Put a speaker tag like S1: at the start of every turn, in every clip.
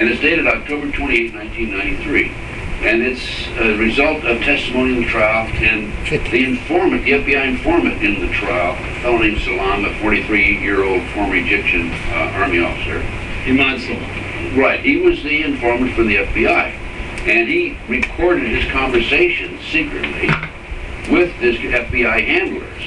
S1: and it's dated October 28, 1993. And it's a result of testimony in the trial, and the informant, the FBI informant in the trial, a fellow named Salam, a 43-year-old former Egyptian army officer.
S2: Imad Salam.
S1: Right, he was the informant for the FBI. And he recorded his conversations secretly with his FBI handlers.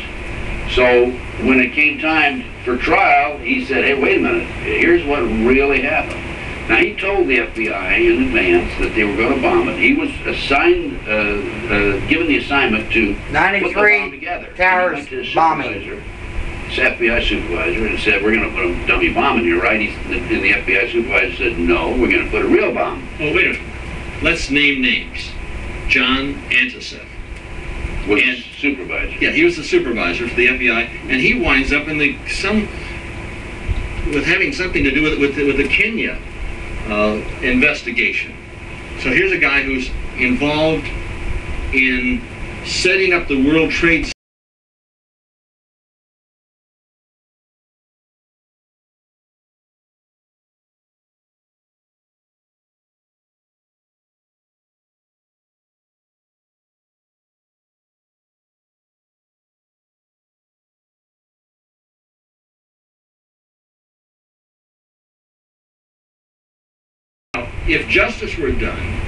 S1: So when it came time for trial, he said, hey, wait a minute, here's what really happened. Now, he told the FBI in advance that they were going to bomb it. He was assigned, given the assignment to put the bomb together.
S3: Towers
S1: he went to his
S3: bombing.
S1: supervisor, his FBI supervisor, and said, we're going to put a dummy bomb in here, right? And the FBI supervisor said, no, we're going to put a real bomb.
S2: Oh, wait a minute. Let's name names. John Antisef
S1: Was the supervisor.
S2: Yeah, he was the supervisor for the FBI, and he winds up in with having something to do with the Kenya investigation. So here's a guy who's involved in setting up the World Trade Center. If justice were done,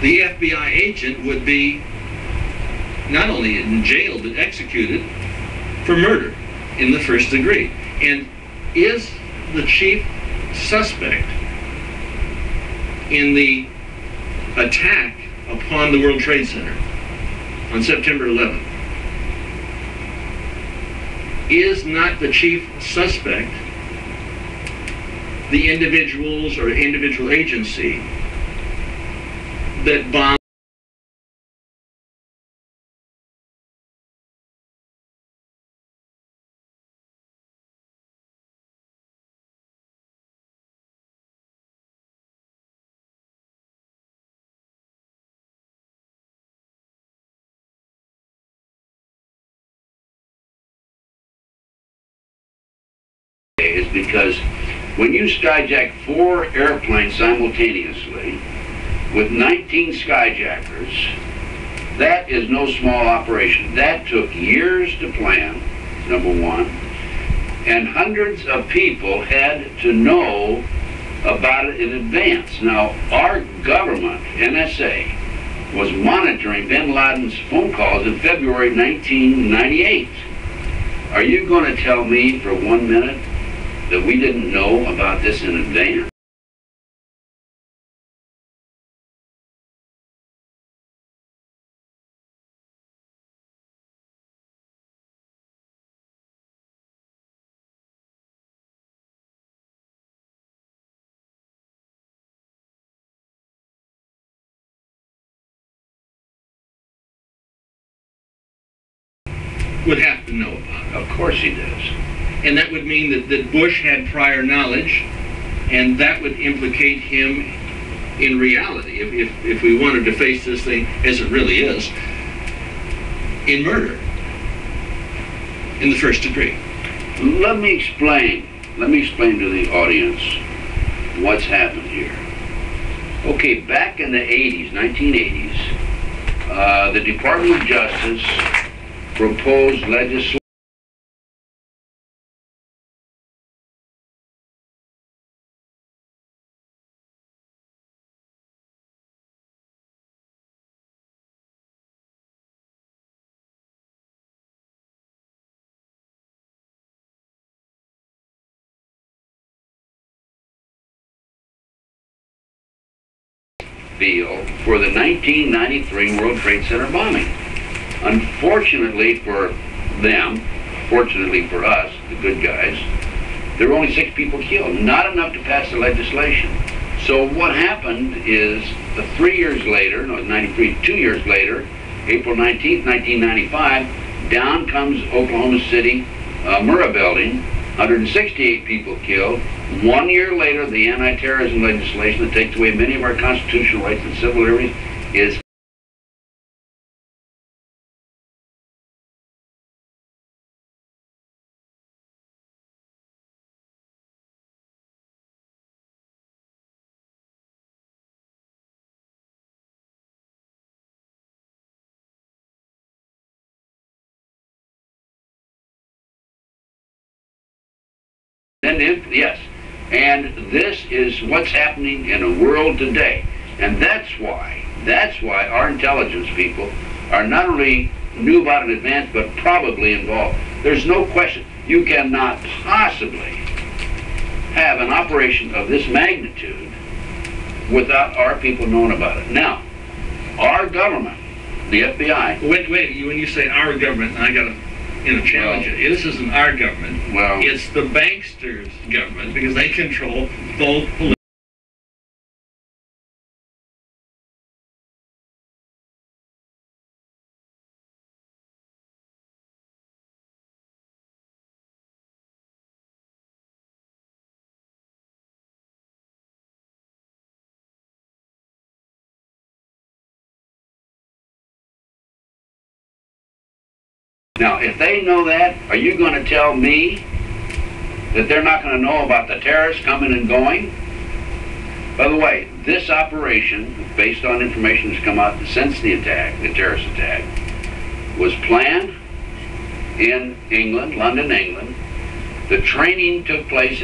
S2: the FBI agent would be not only in jail, but executed for murder in the first degree. And is the chief suspect in the attack upon the World Trade Center on September 11th, is not the chief suspect the individuals or individual agency that bombed?
S1: Is because when you skyjack 4 airplanes simultaneously with 19 skyjackers, that is no small operation. That took years to plan, number one, and hundreds of people had to know about it in advance. Now, our government, NSA, was monitoring bin Laden's phone calls in February 1998. Are you going to tell me for 1 minute that we didn't know about this in advance?
S2: Would have to know about it.
S1: Of course he does.
S2: And that would mean that Bush had prior knowledge, and that would implicate him in reality, if we wanted to face this thing as it really is, in murder in the first degree.
S1: Let me explain to the audience what's happened here. Okay, back in the 80s, 1980s, the Department of Justice proposed legislation bill for the 1993 World Trade Center bombing. Unfortunately for them, fortunately for us, the good guys, there were only 6 people killed, not enough to pass the legislation. So what happened is 3 years later, no, 93, 2 years later, April 19th, 1995, down comes Oklahoma City Murrah building, 168 people killed. 1 year later, the anti-terrorism legislation that takes away many of our constitutional rights and civil liberties is Yes. And this is what's happening in the world today. And that's why our intelligence people are not only knew about it in advance, but probably involved. There's no question. You cannot possibly have an operation of this magnitude without our people knowing about it. Now, our government, the FBI...
S2: Wait, when you say our government, I got to challenge it. This isn't our government.
S1: Well,
S2: it's the banksters' government, because they control both political...
S1: Now, if they know that, are you going to tell me that they're not going to know about the terrorists coming and going? By the way, this operation, based on information that's come out since the attack, the terrorist attack, was planned in England, London, England. The training took place in